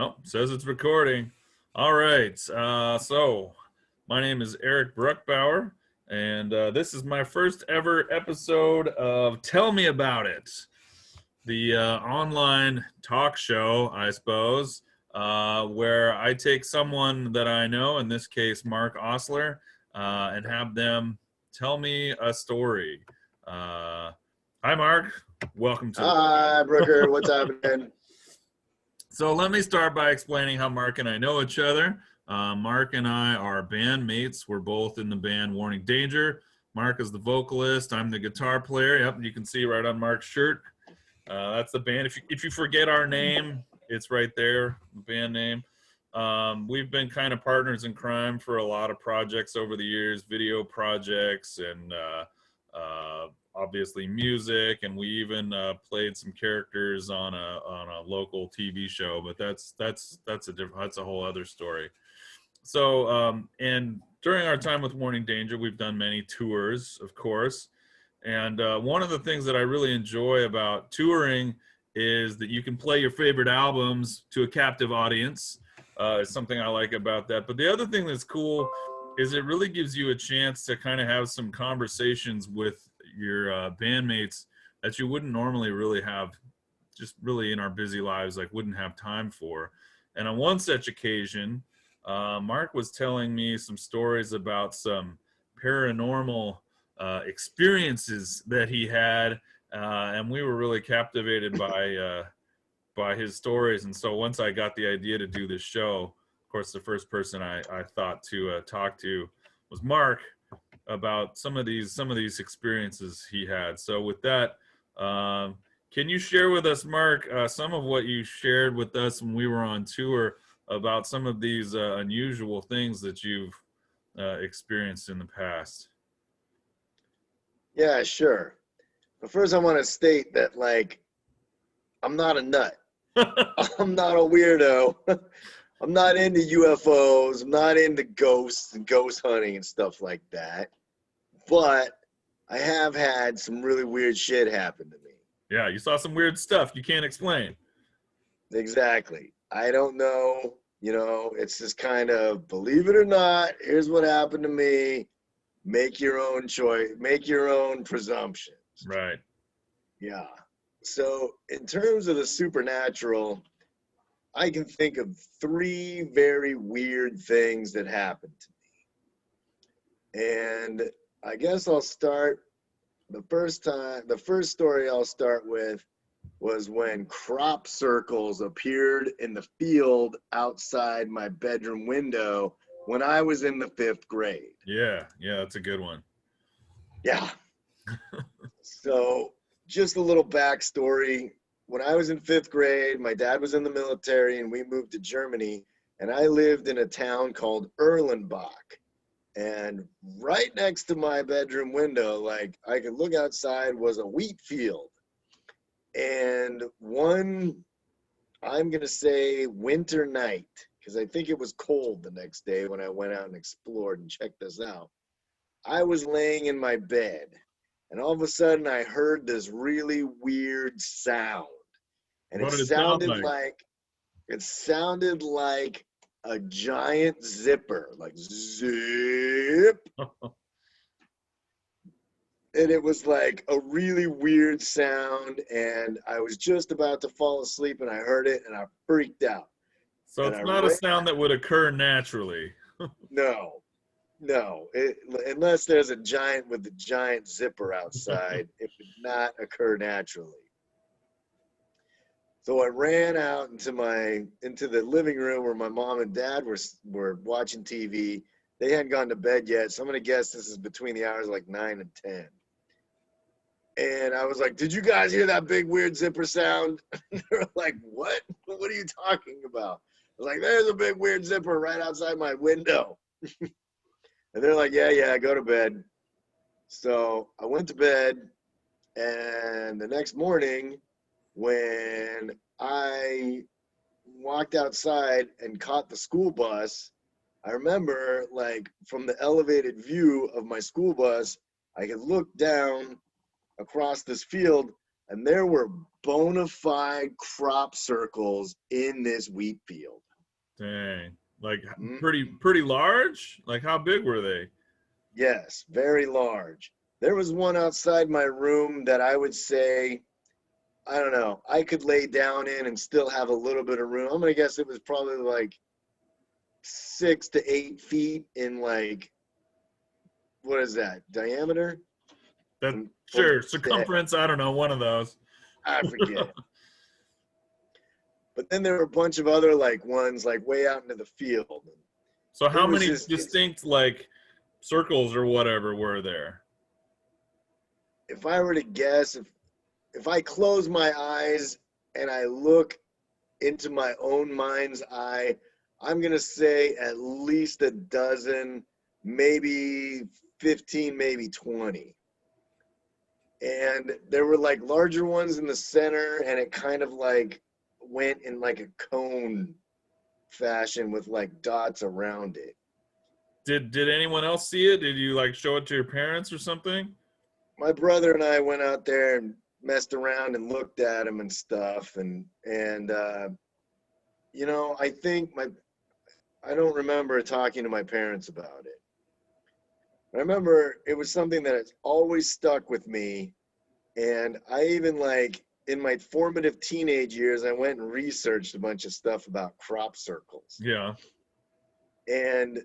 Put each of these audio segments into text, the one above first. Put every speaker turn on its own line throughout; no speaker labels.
Oh, says it's recording. All right. So my name is Eric Bruckbauer, and this is my first ever episode of Tell Me About It, the online talk show, I suppose, where I take someone that I know, in this case, Mark Osler, and have them tell me a story. Uh, Hi, Mark. Welcome to the
Hi, Brooker. What's happening?
So let me start by explaining how Mark and I know each other. Mark and I are bandmates. We're both in the band Warning Danger. Mark is the vocalist. I'm the guitar player. Yep, you can see right on Mark's shirt. That's the band. If you forget our name, it's right there, the band name. We've been kind of partners in crime for a lot of projects over the years, video projects and obviously music, and we even played some characters on a local TV show. But that's a whole other story. So and during our time with Warning Danger, we've done many tours, of course. And one of the things that I really enjoy about touring is that you can play your favorite albums to a captive audience. It's something I like about that. But the other thing that's cool is it really gives you a chance to kind of have some conversations with your bandmates that you wouldn't normally really have, just really in our busy lives, like wouldn't have time for. And on one such occasion, Mark was telling me some stories about some paranormal experiences that he had, and we were really captivated by his stories. And so once I got the idea to do this show, of course, the first person I thought to talk to was Mark about some of these experiences he had. So with that, can you share with us, Mark, some of what you shared with us when we were on tour about some of these unusual things that you've experienced in the past?
Yeah, sure. But first, I want to state that, I'm not a nut. I'm not a weirdo. I'm not into UFOs. I'm not into ghosts and ghost hunting and stuff like that. But I have had some really weird shit happen to me.
Yeah, you saw some weird stuff you can't explain.
Exactly. I don't know. It's just kind of, believe it or not, here's what happened to me. Make your own choice. Make your own presumptions.
Right.
Yeah. So, in terms of the supernatural, I can think of three very weird things that happened to me. And I guess I'll start the first story I'll start with was when crop circles appeared in the field outside my bedroom window when I was in the 5th grade.
Yeah, that's a good one.
Yeah. So, just a little backstory. When I was in 5th grade, my dad was in the military and we moved to Germany, and I lived in a town called Erlenbach. And right next to my bedroom window, like I could look outside, was a wheat field. And one, I'm going to say winter night, because I think it was cold the next day when I went out and explored and checked this out. I was laying in my bed, and all of a sudden I heard this really weird sound. And
What did it sound
it sounded like a giant zipper, like zip.
like?
And it was like a really weird sound, and I was just about to fall asleep and I heard it and I freaked out.
So
And
it's
I
not a
ran.
sound that would occur naturally.
No, no. Unless there's a giant with a giant zipper outside, it would not occur naturally. So I ran out into the living room where my mom and dad were watching TV. They hadn't gone to bed yet, so I'm gonna guess this is between the hours like 9 and 10. And I was like, "Did you guys hear that big weird zipper sound?" They were like, "What? What are you talking about?" I was like, "There's a big weird zipper right outside my window." And they're like, "Yeah, go to bed." So I went to bed, and the next morning, when I walked outside and caught the school bus, I remember, like, from the elevated view of my school bus, I could look down across this field. and there were bona fide crop circles in this wheat field.
Dang. Like
Mm,
pretty large? Like how big were they?
yes, very large. There was one outside my room that I would say, I don't know, I could lay down in and still have a little bit of room. I'm gonna guess it was probably like 6 to 8 feet in, like, what is that, diameter?
That
From
sure, circumference, I don't know, one of those.
I forget. But then there were a bunch of other like ones like way out into the field.
So
It
how
was
many
just
distinct like circles or whatever were there?
if I were to guess, if I close my eyes and I look into my own mind's eye, I'm gonna say at least a dozen, maybe 15, maybe 20. And there were like larger ones in the center, and it kind of like went in like a cone fashion with like dots around it.
Did anyone else see it? Did you like show it to your parents or something?
My brother and I went out there and messed around and looked at them and stuff, and you know, I don't remember talking to my parents about it. I remember it was something that has always stuck with me, and I even like in my formative teenage years I went and researched a bunch of stuff about crop circles.
Yeah.
And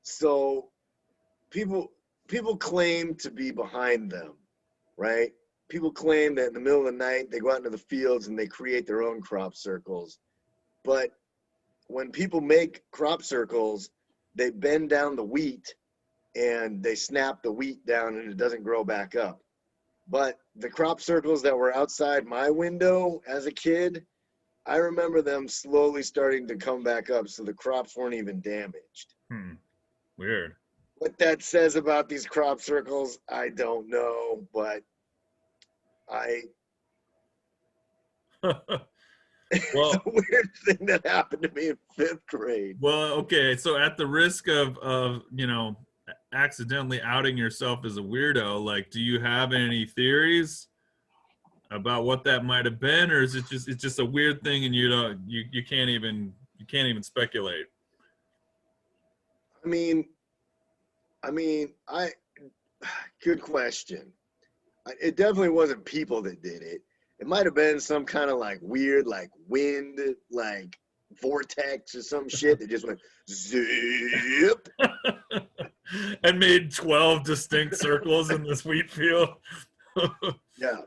so people people claim to be behind them, right? People claim that in the middle of the night they go out into the fields and they create their own crop circles. But when people make crop circles, they bend down the wheat and they snap the wheat down and it doesn't grow back up. But the crop circles that were outside my window as a kid, I remember them slowly starting to come back up, so the crops weren't even damaged.
Hmm. Weird.
What that says about these crop circles, I don't know, but I it's a
Well,
weird thing that happened to me in fifth grade.
well, okay. So at the risk of accidentally outing yourself as a weirdo, like, do you have any theories about what that might have been, or is it's just a weird thing and you can't even speculate?
I mean, I good question. It definitely wasn't people that did it. It might have been some kind of like weird, like wind, like vortex or some shit that just went zip.
And made 12 distinct circles in this wheat field.
Yeah.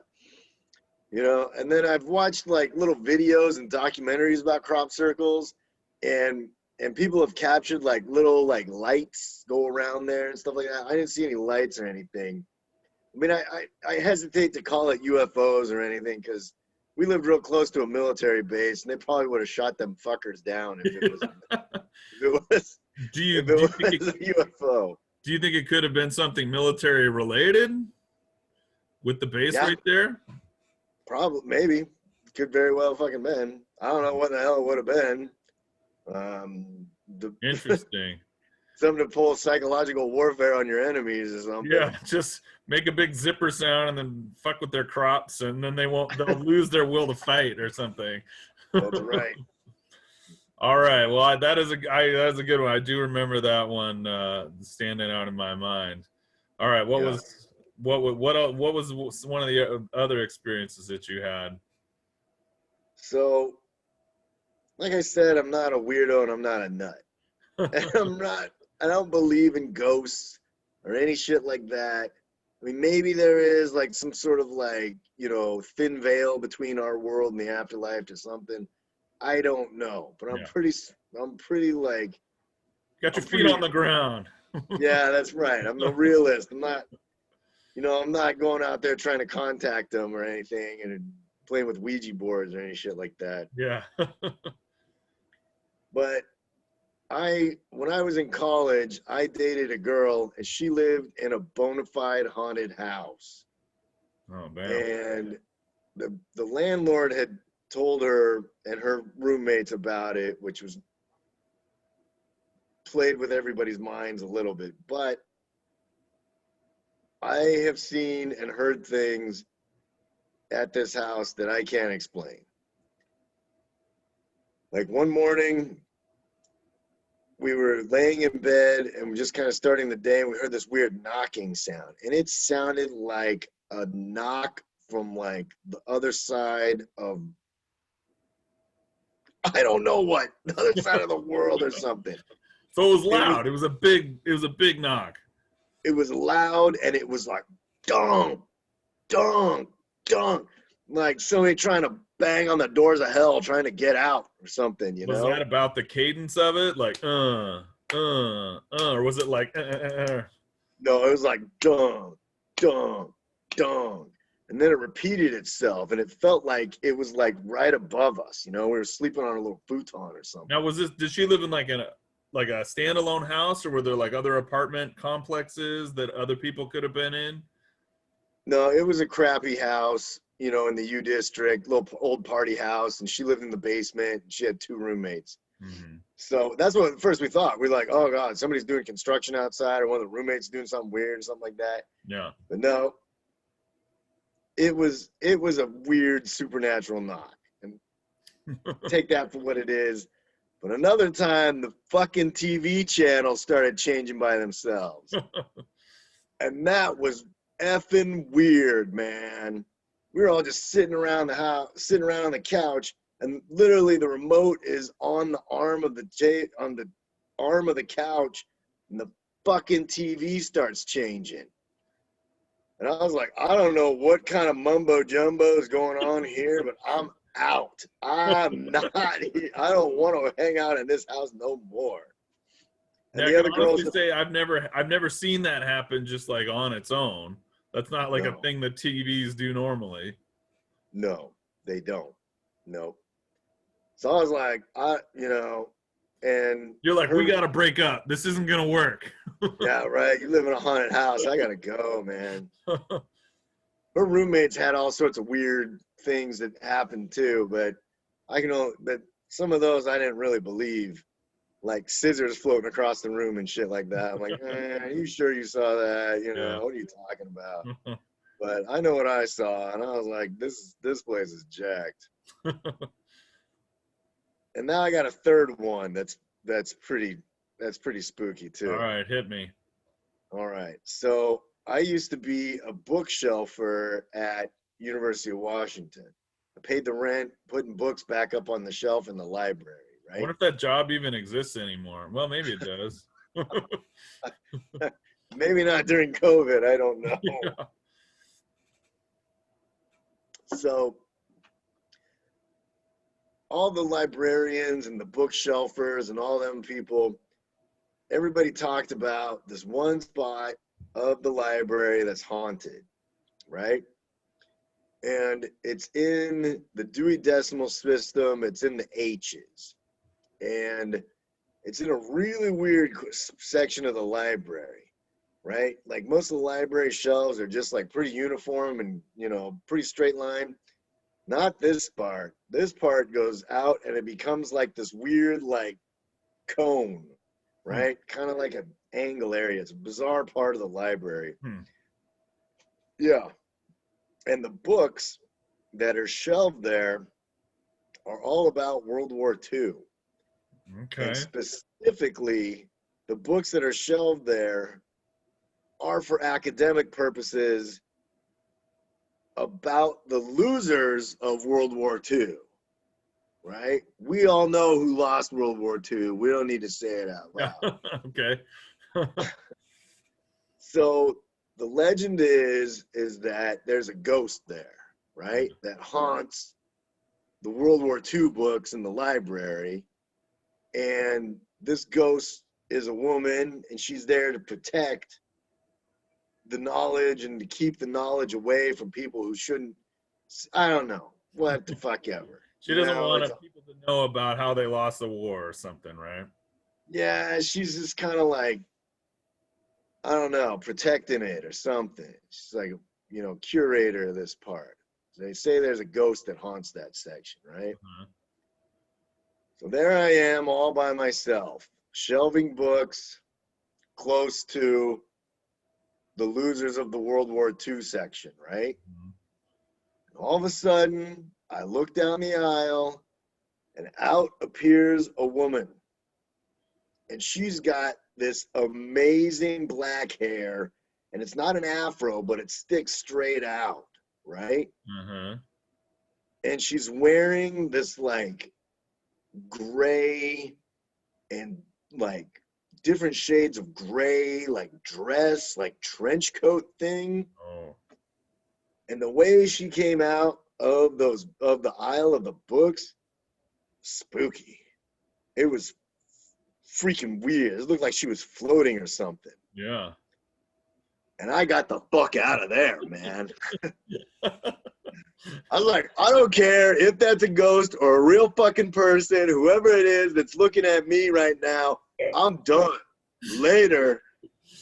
You know, and then I've watched like little videos and documentaries about crop circles, and people have captured like little like lights go around there and stuff like that. I didn't see any lights or anything. I mean, I hesitate to call it UFOs or anything because we lived real close to a military base, and they probably would have shot them fuckers down if it was if it was if
Do you think
it was a UFO.
do you think it could have been something military related with the base
Yeah,
right there?
probably maybe could very well fucking been. I don't know what the hell it would have been. Um, the,
Interesting.
something to pull psychological warfare on your enemies or something.
Yeah, just make a big zipper sound and then fuck with their crops, and then they'll lose their will to fight or something.
That's right.
All right. Well, that is a good one. I do remember that one standing out in my mind. All right.
Yeah.
What was one of the other experiences that you had?
So, like I said, I'm not a weirdo and I'm not a nut. And I don't believe in ghosts or any shit like that. I mean, maybe there is like some sort of like, you know, thin veil between our world and the afterlife or something. I don't know, but
Yeah.
I'm pretty like,
Got your
I'm
feet
pretty,
on the ground.
yeah, that's right. I'm a realist. I'm not, you know, I'm not going out there trying to contact them or anything and playing with Ouija boards or any shit like that.
Yeah.
But when I was in college, I dated a girl and she lived in a bona fide haunted house.
Oh, damn.
And the landlord had told her and her roommates about it, which was played with everybody's minds a little bit. But I have seen and heard things at this house that I can't explain. Like one morning, we were laying in bed and we're just kind of starting the day, and we heard this weird knocking sound. And it sounded like a knock from like the other side of, I don't know what, the other side of the world or something.
So it was
It was
loud. It was a big knock.
it was loud and it was like dong, dong, dong. Like somebody trying to bang on the doors of hell trying to get out or something, you
Was that
know?
about the cadence of it? Like, or was it like,
No, it was like dong, dong, dong. And then it repeated itself and it felt like it was like right above us, you know, we were sleeping on a little futon or
Now,
something.
was this? Did she live in like a standalone house, or were there like other apartment complexes that other people could have been in?
No, it was a crappy house, you know, in the U district, little old party house, and she lived in the basement. She had two roommates.
Hmm.
So that's what at first we thought. We're like, oh God, somebody's doing construction outside, or one of the roommates doing something weird, or something like that.
Yeah.
But no, it was a weird supernatural knock. And take that for what it is. But another time the fucking TV channels started changing by themselves. And that was effing weird, man. We were all just sitting around the house, sitting around on the couch, and literally the remote is on the arm of the arm of the couch, and the fucking TV starts changing. And I was like, I don't know what kind of mumbo jumbo is going on here, but I'm out. I'm not here. I don't want to hang out in this house no more. And
Yeah, I
the
can
other
honestly
girls,
say I've never seen that happen just like on its own. That's not like a
no,
thing that TVs do normally.
no, they don't. No. So I was like, and
You're like, we
her,
got to break up. This isn't gonna work.
yeah, right. You live in a haunted house. I gotta go, man. Her roommates had all sorts of weird things that happened too, but some of those I didn't really believe, like scissors floating across the room and shit like that. I'm like, are you sure you saw that? You
Yeah.
know, what are you talking about? But I know what I saw, and I was like, this place is jacked. And now I got a third one that's pretty that's pretty spooky
All
too.
right, hit me.
All right. So I used to be a bookshelfer at University of Washington. I paid the rent, putting books back up on the shelf in the library,
I wonder
right?
if that job even exists anymore. Well, maybe it does.
Maybe not during COVID, I don't know.
Yeah.
So all the librarians and the bookshelfers and all them people, everybody talked about this one spot of the library that's haunted, right? And it's in the Dewey Decimal System. It's in the H's, and it's in a really weird section of the library, right? Like most of the library shelves are just like pretty uniform and pretty straight line. Not this part. This part goes out and it becomes like this weird like cone,
Hmm.
right? Kind of like an angle area. It's a bizarre part of the library.
Hmm.
Yeah, and the books that are shelved there are all about World War II. And
Okay.
specifically, the books that are shelved there are for academic purposes about the losers of World War II, right? We all know who lost World War II. We don't need to say it out
Yeah.
loud.
Okay.
So the legend is that there's a ghost there, right? That haunts the World War II books in the library. And this ghost is a woman and she's there to protect the knowledge and to keep the knowledge away from people who shouldn't. I don't know what the fuck ever.
She doesn't want
It's
people to know about how they lost the war or something, right?
yeah, she's just kind of like, I don't know, protecting it or something. She's like, curator of this part. They say there's a ghost that haunts that section, right?
Uh-huh.
So there I am all by myself, shelving books close to the losers of the World War II section, right?
Mhm.
All of a sudden, I look down the aisle, and out appears a woman. And she's got this amazing black hair, and it's not an afro, but it sticks straight out, right?
Uh-huh.
And she's wearing this like gray and like different shades of gray, like dress, like trench coat thing.
Oh.
And the way she came out of the aisle of the books, spooky. It was freaking weird. It looked like she was floating or something.
Yeah.
And I got the fuck out of there, man. I was like, I don't care if that's a ghost or a real fucking person, whoever it is that's looking at me right now, I'm done. Later.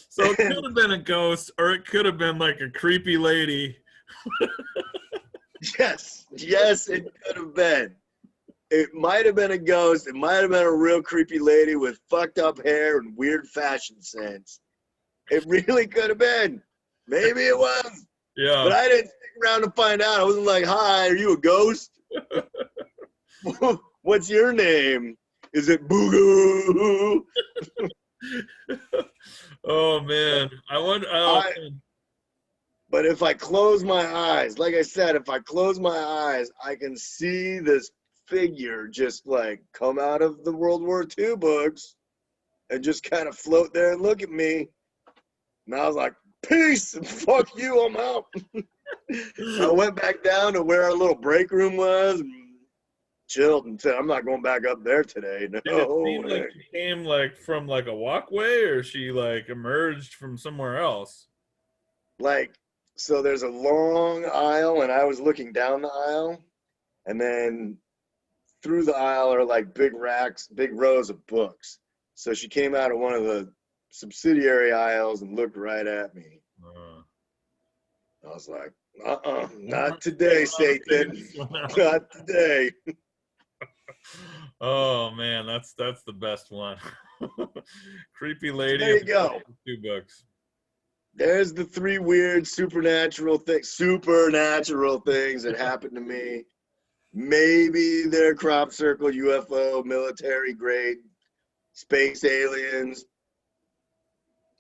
So it could have been a ghost, or it could have been like a creepy lady.
Yes, it could have been. It might have been a ghost. It might have been a real creepy lady with fucked up hair and weird fashion sense. It really could have been. Maybe it was.
Yeah.
But I didn't stick around to find out. I wasn't like, hi, are you a ghost? What's your name? Is it Boo-Goo?
Oh man. I wonder
But if I close my eyes, like I said, if I close my eyes, I can see this figure just like come out of the World War II books and just kind of float there and look at me. And I was like, peace and fuck you, I'm out. I went back down to where our little break room was and chilled and said, I'm not going back up there today. No.
did it seem like she came like from like a walkway, or she like emerged from somewhere else?
Like, so there's a long aisle and I was looking down the aisle, and then through the aisle are like big racks, big rows of books. So she came out of one of the subsidiary aisles and looked right at me. I was like, not today, Satan. Not today.
Oh man, that's the best one. Creepy lady.
There you go.
2 books.
There's the 3 weird supernatural things that happened to me. Maybe they're crop circle, UFO, military grade, space aliens.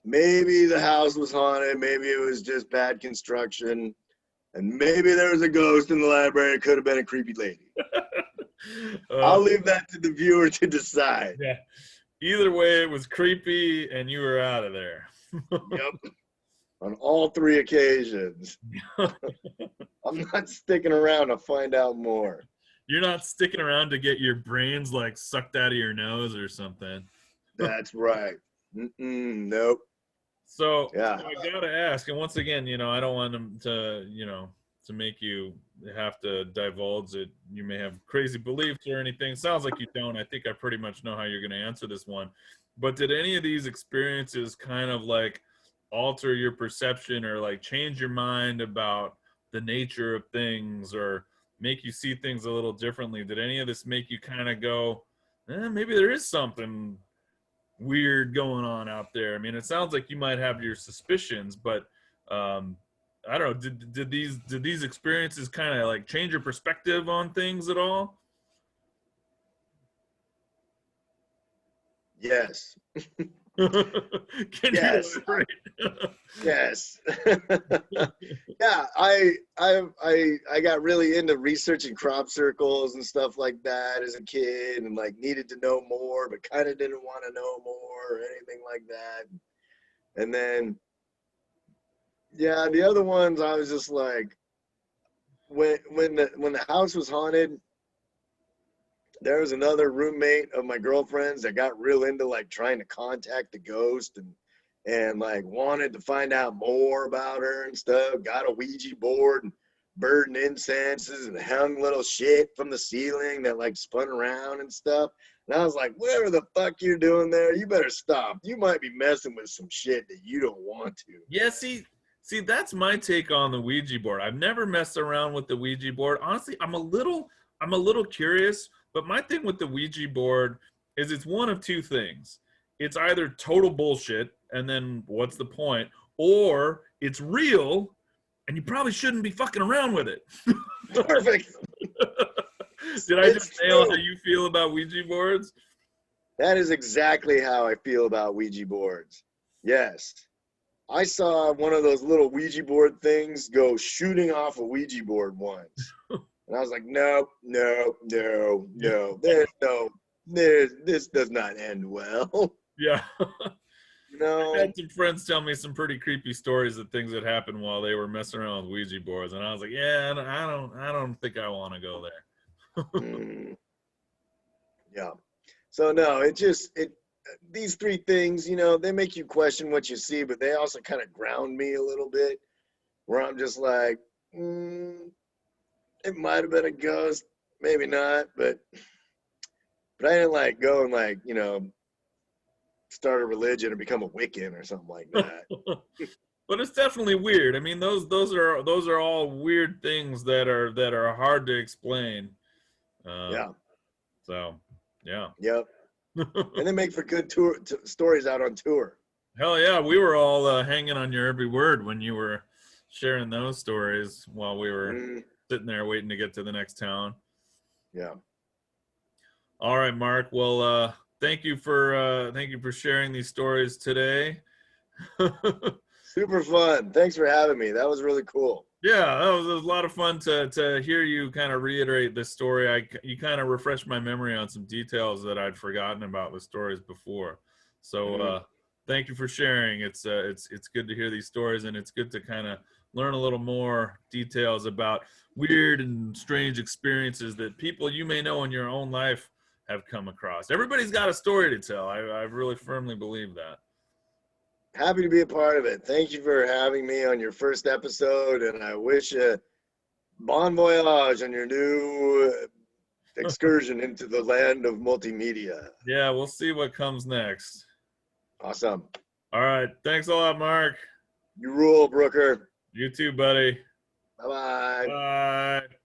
Maybe the house was haunted. Maybe it was just bad construction. And maybe there was a ghost in the library. It could have been a creepy lady. I'll leave that to the viewer to decide.
Yeah. Either way, it was creepy and you were out of there.
Yep. On all 3 occasions. I'm not sticking around to find out more.
You're not sticking around to get your brains like sucked out of your nose or something.
That's right. Nope.
So,
yeah.
so I gotta ask, and once again, I don't want them to, to make you have to divulge it. You may have crazy beliefs or anything. Sounds like you don't. I think I pretty much know how you're going to answer this one. But did any of these experiences kind of like alter your perception or like change your mind about the nature of things or make you see things a little differently? Did any of this make you kind of go, maybe there is something weird going on out there? I mean, it sounds like you might have your suspicions, but I don't know. Did these experiences kind of like change your perspective on things at all?
Yes.
Can
yes.
you elaborate?
Yes. Yeah, I got really into researching crop circles and stuff like that as a kid, and like needed to know more, but kind of didn't want to know more or anything like that. And then, yeah, the other ones I was just like, when the house was haunted, there was another roommate of my girlfriend's that got real into like trying to contact the ghost and like wanted to find out more about her and stuff. Got a Ouija board and burned incenses and hung little shit from the ceiling that like spun around and stuff. And I was like, whatever the fuck you're doing there, you better stop. You might be messing with some shit that you don't want to.
Yeah, see, that's my take on the Ouija board. I've never messed around with the Ouija board. Honestly, I'm a little curious, but my thing with the Ouija board is it's one of 2 things. It's either total bullshit, and then what's the point? Or it's real, and you probably shouldn't be fucking around with it.
Perfect.
Did I just nail
true.
how you feel about Ouija boards?
That is exactly how I feel about Ouija boards. Yes. I saw one of those little Ouija board things go shooting off a Ouija board once. And I was like, no, no, no,
Yeah.
no. This does not end well.
Yeah. I
No.
had some friends tell me some pretty creepy stories of things that happened while they were messing around with Ouija boards, and I was like, yeah, I don't think I want to go there.
Mm, yeah. So no, it these three things, they make you question what you see, but they also kind of ground me a little bit, where I'm just like, it might have been a ghost, maybe not, but I didn't like go and like, start a religion or become a Wiccan or something like that.
But it's definitely weird. I mean, those are all weird things that are hard to explain.
Yeah.
So, yeah.
Yep. And they make for good stories out on tour.
Hell yeah, we were all hanging on your every word when you were sharing those stories while we were
Mm,
sitting there waiting to get to the next town.
yeah.
All right, Mark. Well, thank you for sharing these stories today.
Super fun. Thanks for having me. That was really cool.
Yeah, that was a lot of fun to hear you kind of reiterate this story. You kind of refreshed my memory on some details that I'd forgotten about the stories before. So
Mm,
thank you for sharing. It's good to hear these stories, and it's good to kind of learn a little more details about weird and strange experiences that people you may know in your own life have come across. Everybody's got a story to tell. I really firmly believe that.
happy to be a part of it. Thank you for having me on your first episode, and I wish you bon voyage on your new excursion into the land of multimedia.
Yeah, we'll see what comes next.
Awesome.
All right. Thanks a lot, Mark.
You rule, Brooker.
You too, buddy.
Bye bye.
Bye.